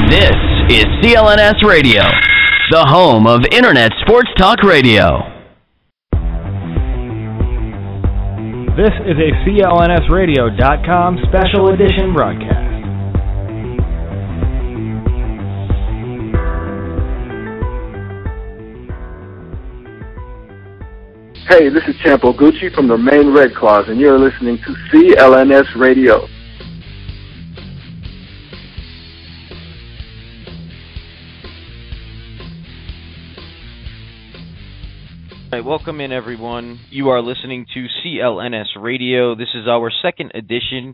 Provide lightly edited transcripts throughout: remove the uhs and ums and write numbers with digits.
This is CLNS Radio, the home of Internet Sports Talk Radio. This is a CLNSradio.com special edition broadcast. Hey, this is Champ Oguchi from the Maine Red Claws, and you're listening to CLNS Radio. All right, welcome in, everyone. You are listening to CLNS Radio. This is our second edition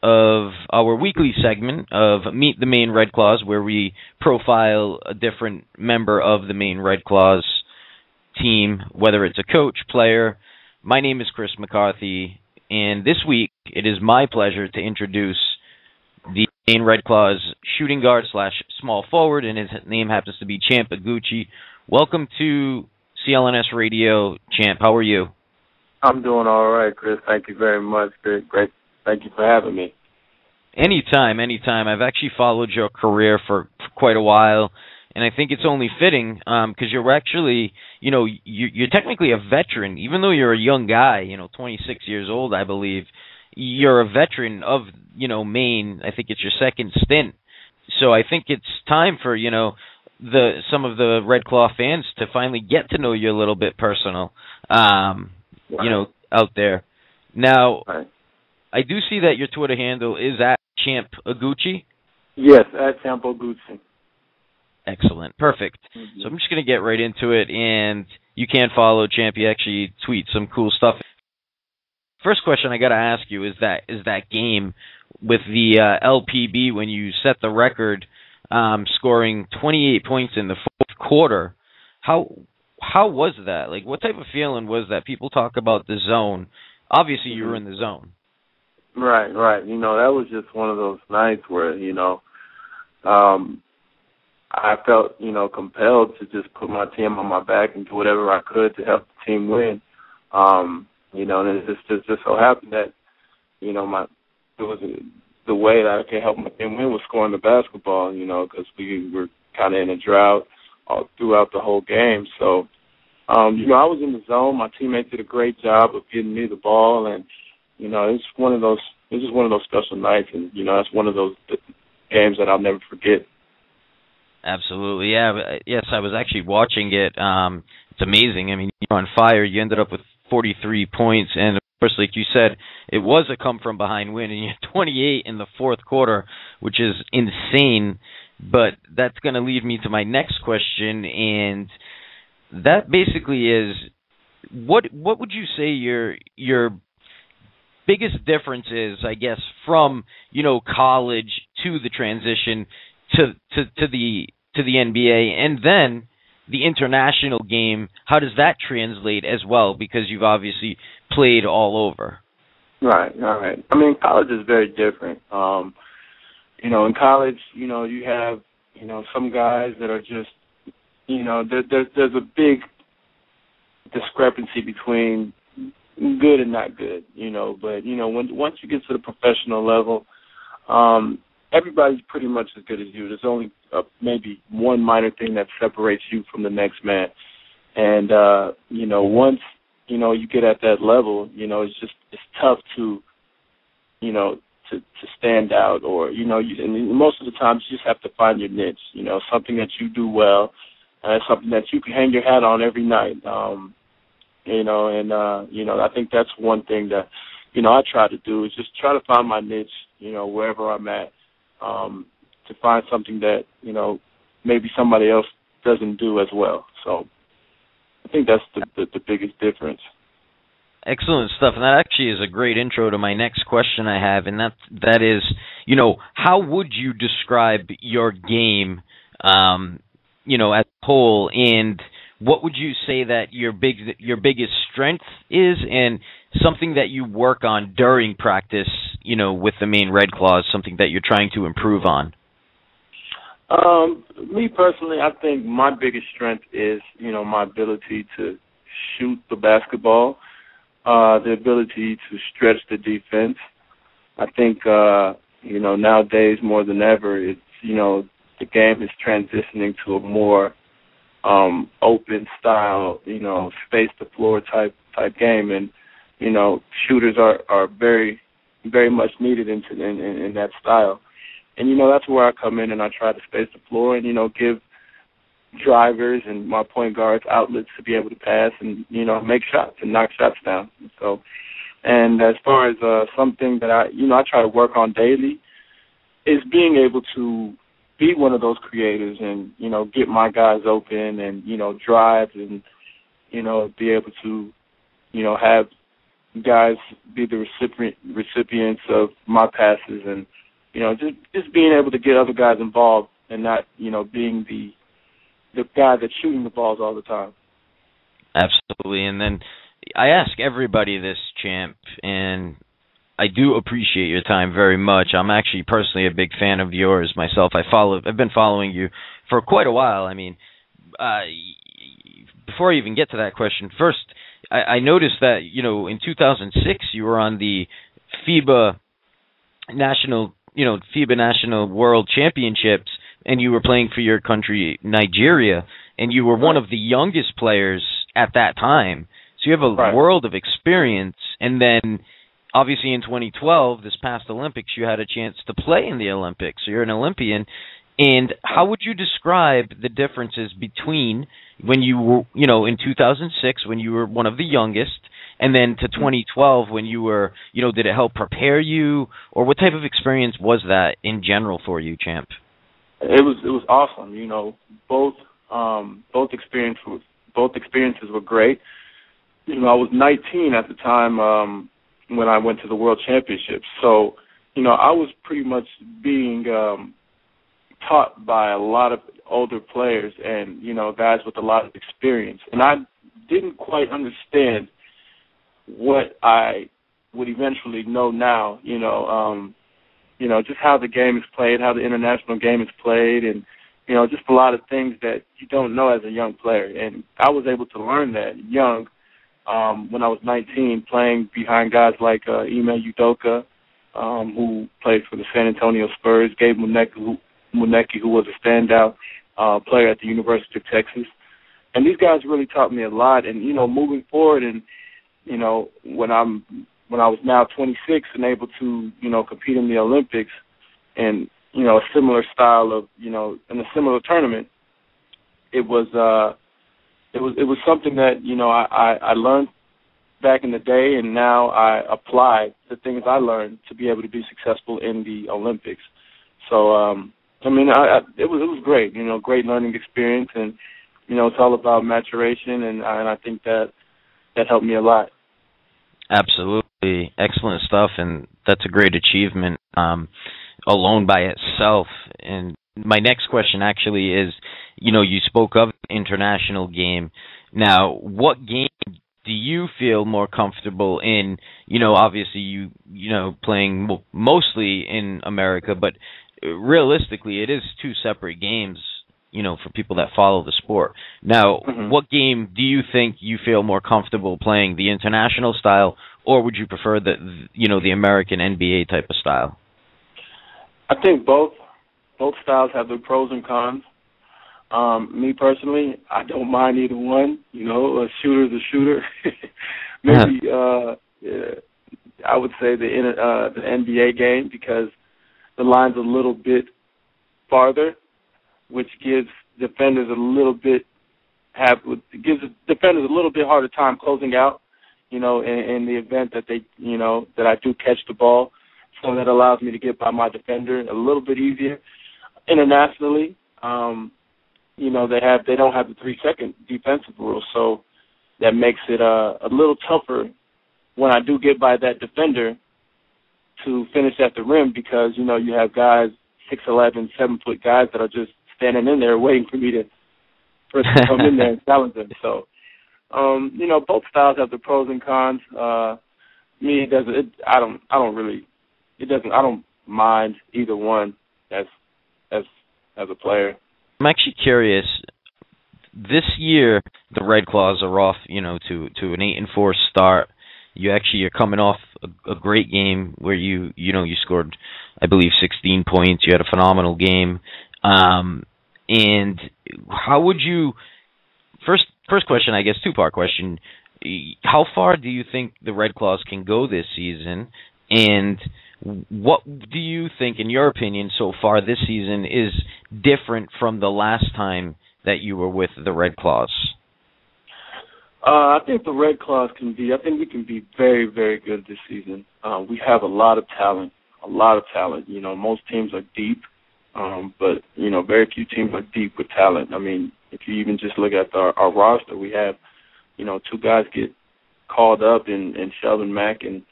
of our weekly segment of Meet the Maine Red Claws, where we profile a different member of the Maine Red Claws team, whether it's a coach, player. My name is Chris McCarthy, and this week it is my pleasure to introduce the Maine Red Claws shooting guard / small forward, and his name happens to be Champ Oguchi. Welcome to CLNS Radio, Champ. How are you? I'm doing all right, Chris. Thank you very much. Great. Thank you for having me. Anytime. I've actually followed your career for quite a while, and I think it's only fitting because you're actually, you're technically a veteran. Even though you're a young guy, 26 years old, I believe, you're a veteran of, Maine. I think it's your second stint. So I think it's time for, some of the Red Claw fans to finally get to know you a little bit personal, out there. Now, right. I do see that your Twitter handle is at Champ Oguchi. Yes, at Champ Oguchi. Excellent. Perfect. Mm-hmm. So I'm just going to get right into it, and you can follow Champ. He actually tweets some cool stuff. First question I got to ask you is that game with the LPB when you set the record, scoring 28 points in the fourth quarter. How was that? Like, what type of feeling was that? People talk about the zone. Obviously, you were in the zone. Right. That was just one of those nights where, I felt, compelled to just put my team on my back and do whatever I could to help the team win. And it just so happened that, it was the way that I could help my team win was scoring the basketball, because we were kind of in a drought all throughout the whole game. So, I was in the zone. My teammates did a great job of getting me the ball, and it's just one of those special nights, and it's one of those games that I'll never forget. Absolutely, yeah. Yes, I was actually watching it. It's amazing. I mean, you're on fire. You ended up with 43 points, and of course, like you said, it was a come-from-behind win, and you had 28 in the fourth quarter, which is insane. But that's going to lead me to my next question, and that basically is, what would you say your biggest difference is, I guess, from college to the transition to the NBA, and then the international game? How does that translate as well? Because you've obviously played all over. Right. I mean, college is very different. In college, you have, some guys that are just, there's a big discrepancy between good and not good, but, once you get to the professional level, everybody's pretty much as good as you. There's only maybe one minor thing that separates you from the next man. And, once, you get at that level, it's tough to, to stand out, or, and most of the times you just have to find your niche, something that you do well, something that you can hang your hat on every night. I think that's one thing that, I try to do is just try to find my niche, wherever I'm at, to find something that, maybe somebody else doesn't do as well. So I think that's the biggest difference. Excellent stuff, and that actually is a great intro to my next question I have, and that is, how would you describe your game, as a whole, and what would you say that your biggest strength is, and something that you work on during practice, with the Maine Red Claws, something that you're trying to improve on? Me personally, I think my biggest strength is, my ability to shoot the basketball, the ability to stretch the defense. I think, nowadays more than ever, it's, the game is transitioning to a more open style, space the floor type game, and shooters are very, very much needed in that style. And that's where I come in and I try to space the floor and give drivers and my point guards outlets to be able to pass and make shots and knock shots down. So, and as far as something that I try to work on daily is being able to be one of those creators and get my guys open and drive and be able to have guys be the recipients of my passes and just being able to get other guys involved and not being the guy that's shooting the balls all the time. Absolutely. And then I ask everybody this, Champ, and I do appreciate your time very much. I'm actually personally a big fan of yours myself. I've been following you for quite a while. I mean, before I even get to that question, first, I noticed that, in 2006 you were on the FIBA National World Championships, and you were playing for your country, Nigeria, and you were one of the youngest players at that time. So you have a world of experience, and then obviously in 2012, this past Olympics, you had a chance to play in the Olympics. So you're an Olympian. And how would you describe the differences between when you were, in 2006, when you were one of the youngest, and then to 2012 when you were, did it help prepare you? Or what type of experience was that in general for you, Champ? It was awesome. Both experiences were great. I was 19 at the time when I went to the World Championships. So, I was pretty much being taught by a lot of older players and, guys with a lot of experience. And I didn't quite understand what I would eventually know now, just how the game is played, how the international game is played, and, just a lot of things that you don't know as a young player. And I was able to learn that young when I was 19, playing behind guys like Ime Udoka, who played for the San Antonio Spurs, Gabe Muneki, who was a standout player at the University of Texas. And these guys really taught me a lot. And, moving forward and, when I was now 26 and able to, compete in the Olympics and, a similar style of, in a similar tournament, it was something that, I learned back in the day, and now I apply the things I learned to be able to be successful in the Olympics. So, it was great, great learning experience, and, it's all about maturation, and I think that helped me a lot. Absolutely. Excellent stuff, and that's a great achievement alone by itself. And my next question actually is, you spoke of the international game. Now, what game do you feel more comfortable in? Obviously you playing mostly in America, but realistically it is two separate games, for people that follow the sport. Now, what game do you think you feel more comfortable playing, the international style, or would you prefer the American NBA type of style? I think both styles have their pros and cons. Me personally, I don't mind either one. A shooter's a shooter. Maybe I would say the NBA game, because the line's a little bit farther, which gives defenders a little bit harder time closing out. In the event that that I do catch the ball, so that allows me to get by my defender a little bit easier. Internationally, they don't have the 3-second defensive rule, so that makes it a little tougher when I do get by that defender to finish at the rim, because you have guys 6'11", 7-foot guys that are just standing in there waiting for me to come in there and challenge them. So, both styles have the pros and cons. Me, it doesn't. I don't mind either one as a player. I'm actually curious. This year, the Red Claws are off, to an 8-4 start. You're coming off a great game where you scored, I believe, 16 points. You had a phenomenal game. And how would you, first question, I guess, two-part question, how far do you think the Red Claws can go this season, and what do you think, in your opinion, so far this season is different from the last time that you were with the Red Claws? I think the Red Claws I think we can be very, very good this season. We have a lot of talent. You know, most teams are deep, but, you know, very few teams are deep with talent. I mean, if you even just look at our roster, we have, you know, two guys get called up in Sheldon Mack and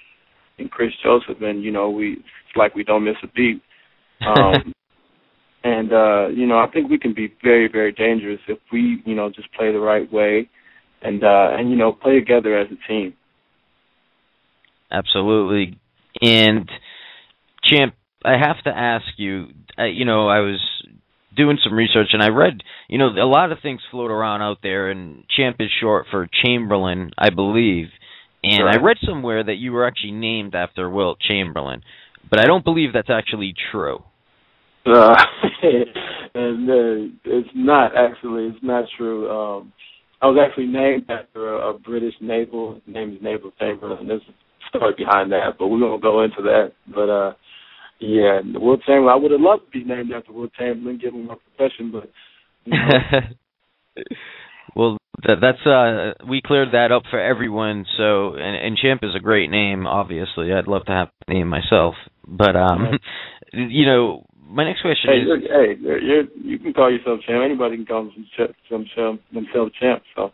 Chris Joseph, and, you know, it's like we don't miss a beat. And, you know, I think we can be very, very dangerous if we, you know, just play the right way and you know, play together as a team. Absolutely. And, Champ, I have to ask you, you know, I was doing some research, and I read, you know, a lot of things float around out there, and Champ is short for Chamberlain, I believe. And right. I read somewhere that you were actually named after Wilt Chamberlain, but I don't believe that's actually true. It's not true. I was actually named after a British naval. His name is Naval Chamberlain. There's a story behind that, but we won't go into that. But yeah, Wilt Chamberlain. I would have loved to be named after Wilt Chamberlain, given my profession, but. You know. Well, that's we cleared that up for everyone. So, and Champ is a great name. Obviously, I'd love to have the name myself. But you know, my next question is. You can call yourself Champ. Anybody can call themselves Champ. So.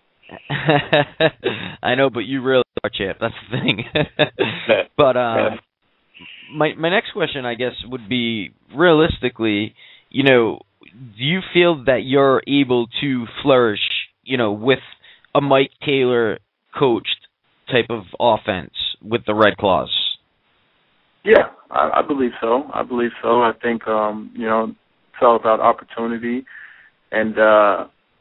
I know, but you really are Champ. That's the thing. But my next question, I guess, would be realistically, you know, do you feel that you're able to flourish, you know, with a Mike Taylor coached type of offense with the Red Claws? Yeah, I believe so. I think, you know, it's all about opportunity. And,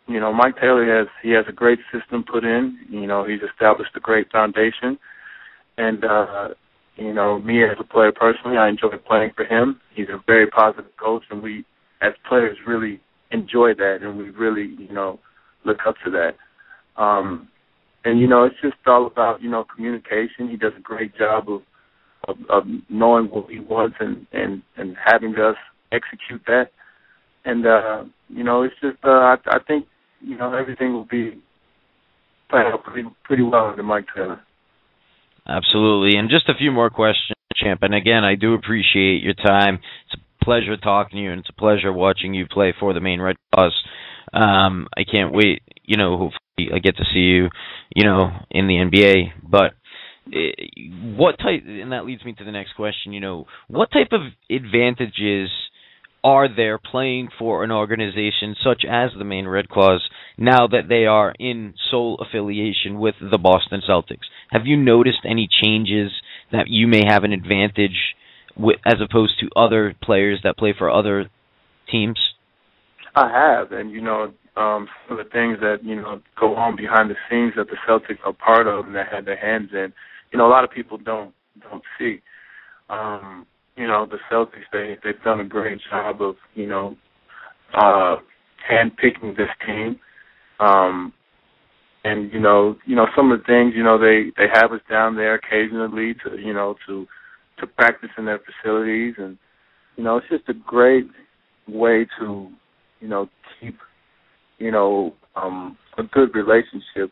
you know, Mike Taylor has a great system put in. You know, he's established a great foundation. And, you know, me as a player personally, I enjoy playing for him. He's a very positive coach, and we, as players, really enjoy that, and we really, you know, look up to that. And, you know, it's just all about, you know, communication. He does a great job of knowing what he wants and having us execute that. And, you know, it's just, I think, you know, everything will be playing out pretty well under Mike Taylor. Absolutely. And just a few more questions, Champ. And again, I do appreciate your time. It's a pleasure talking to you, and it's a pleasure watching you play for the Maine Red Claws. I can't wait, you know, hopefully I get to see you, you know, in the NBA. But what type, and that leads me to the next question, you know, what type of advantages are there playing for an organization such as the Maine Red Claws now that they are in sole affiliation with the Boston Celtics? Have you noticed any changes that you may have an advantage with, as opposed to other players that play for other teams? I have, and, you know, some of the things that, you know, go on behind the scenes that the Celtics are part of and that had their hands in, you know, a lot of people don't see. You know, the Celtics, they've done a great job of, you know, handpicking this team. And, you know, some of the things, you know, they have us down there occasionally to practice in their facilities. And, you know, it's just a great way to, you know, keep, you know, a good relationship.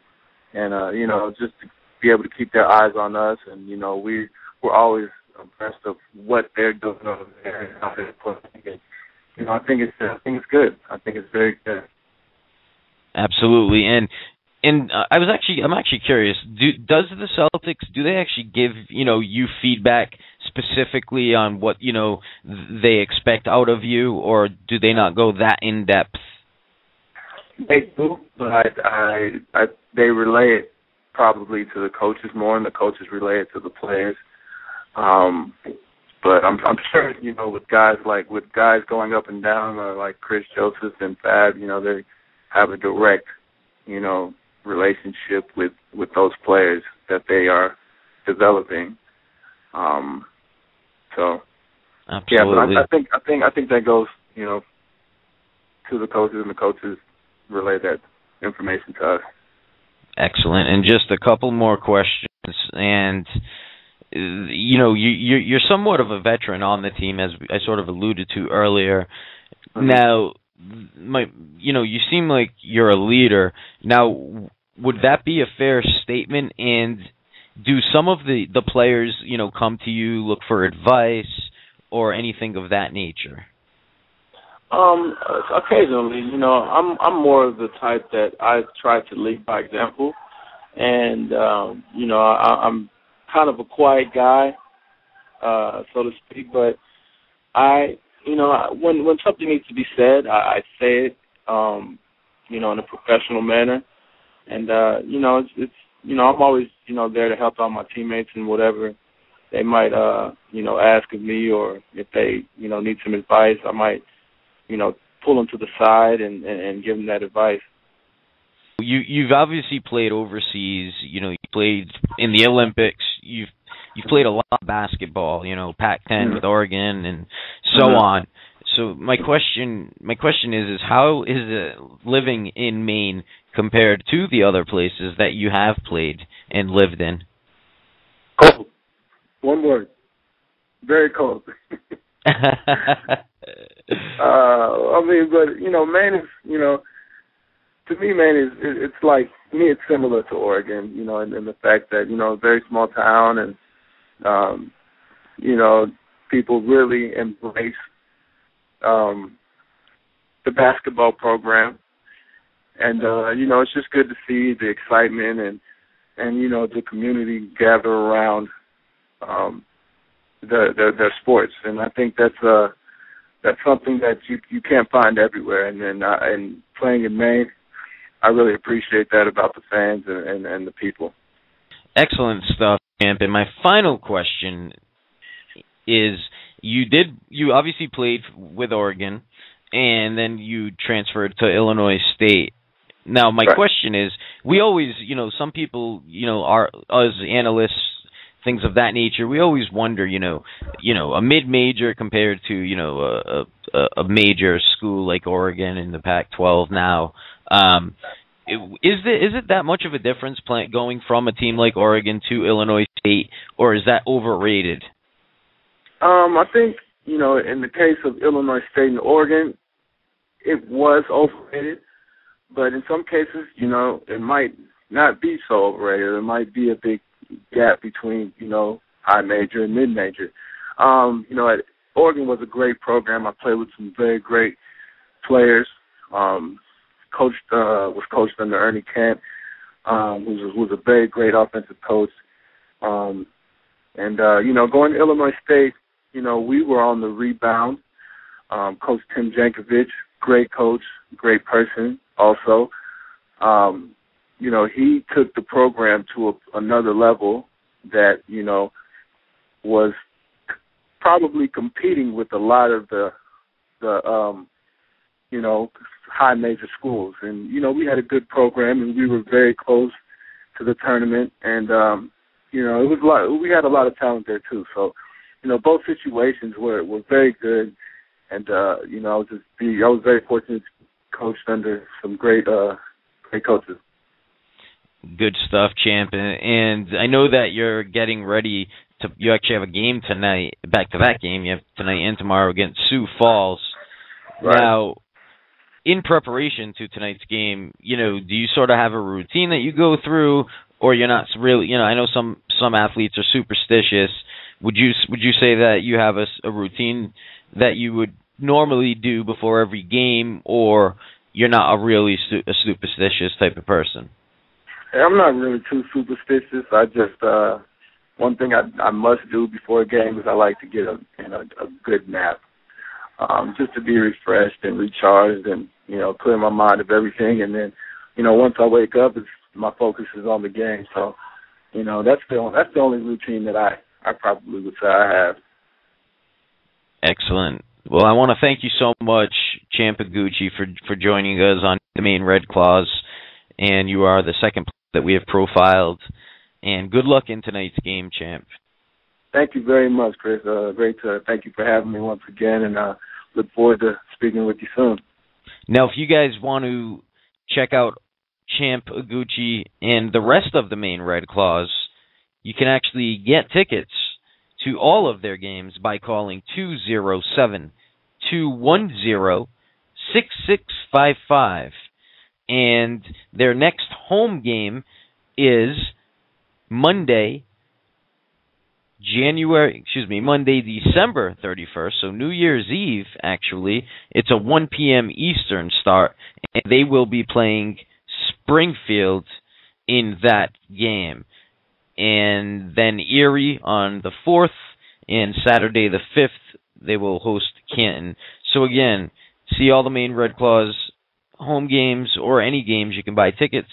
And, you know, just to be able to keep their eyes on us. And, you know, we're always abreast of what they're doing over there and how they're playing. You know, I think it's good. I think it's very good. Absolutely. And I'm actually curious. Does the Celtics, do they actually give, you know, you feedback specifically on what, you know, they expect out of you, or do they not go that in depth? They do, but they relay it probably to the coaches more, and the coaches relay it to the players. But I'm sure, you know, with guys going up and down, like Chris Joseph and Fab, you know, they have a direct, you know, relationship with those players that they are developing. So absolutely. Yeah, but I think that goes, you know, to the coaches, and the coaches relay that information to us. Excellent. And just a couple more questions. And, you're somewhat of a veteran on the team, as I sort of alluded to earlier. Mm-hmm. Now, you seem like you're a leader. Now, would that be a fair statement? And do some of the players, come to you, look for advice or anything of that nature? Occasionally, I'm more of the type that I try to lead by example, and I'm kind of a quiet guy, so to speak. But when something needs to be said, I say it, in a professional manner, and it's I'm always there to help out my teammates and whatever they might ask of me, or if they need some advice, I might pull them to the side and give them that advice. You've obviously played overseas. You played in the Olympics. You've played a lot of basketball. Pac-10 with Oregon and so on. So my question is how is it living in Maine compared to the other places that you have played and lived in? Cold. One word. Very cold. Maine is, to me, Maine is, it's like, to me, it's similar to Oregon, in the fact that, a very small town and, people really embrace the basketball program. And, it's just good to see the excitement and the community gather around their sports. And I think that's something that you can't find everywhere. And playing in Maine, I really appreciate that about the fans and the people. Excellent stuff, Champ. And my final question is, you obviously played with Oregon, and then you transferred to Illinois State. Now, my question is, we always, some people, are us analysts, things of that nature, we always wonder, a mid-major compared to, a major school like Oregon in the Pac-12 now. Is it that much of a difference going from a team like Oregon to Illinois State, or is that overrated? I think, in the case of Illinois State and Oregon, it was overrated. But in some cases, it might not be so overrated. There might be a big gap between, high major and mid major. Oregon was a great program. I played with some very great players. Was coached under Ernie Kent, who was a very great offensive coach. Going to Illinois State, we were on the rebound. Coach Tim Jankovic, great coach, great person also. He took the program to another level that, was probably competing with a lot of the high major schools. And, we had a good program, and we were very close to the tournament. And, it was we had a lot of talent there too. So, both situations were very good. And, I was very fortunate to coach under some great coaches. Good stuff, Champ. And I know that you're getting ready you actually have a game tonight, back-to-back game. You have tonight and tomorrow against Sioux Falls. Right. Now, in preparation to tonight's game, do you sort of have a routine that you go through, or you're not really, I know some athletes are superstitious. Would you say that you have a routine that you would normally do before every game, or you're not a really a superstitious type of person? I'm not really too superstitious. I just one thing I must do before a game is I like to get a good nap, just to be refreshed and recharged and clear my mind of everything. And then once I wake up, my focus is on the game. So that's the only routine that I probably would say I have. Excellent. Well, I want to thank you so much, Champ Oguchi, for joining us on the Maine Red Claws, and you are the second player that we have profiled. And good luck in tonight's game, Champ. Thank you very much, Chris. Thank you for having me once again, and look forward to speaking with you soon. Now, if you guys want to check out Champ Oguchi and the rest of the Maine Red Claws, you can actually get tickets to all of their games by calling 207-210-6655. And their next home game is Monday, December 31st, so New Year's Eve, actually. It's a 1 p.m. Eastern start, and they will be playing Springfield in that game. And then Erie on the 4th, and Saturday the 5th, they will host Canton. So again, see all the Maine Red Claws home games or any games. You can buy tickets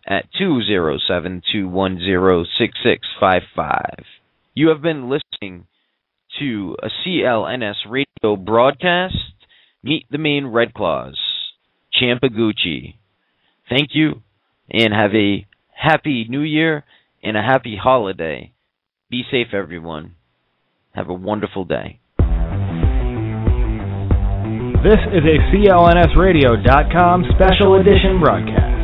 at 207-210-6655. You have been listening to a CLNS radio broadcast. Meet the Maine Red Claws, Champ Oguchi. Thank you, and have a happy New Year and a happy holiday. Be safe, everyone. Have a wonderful day. This is a CLNSradio.com special edition broadcast.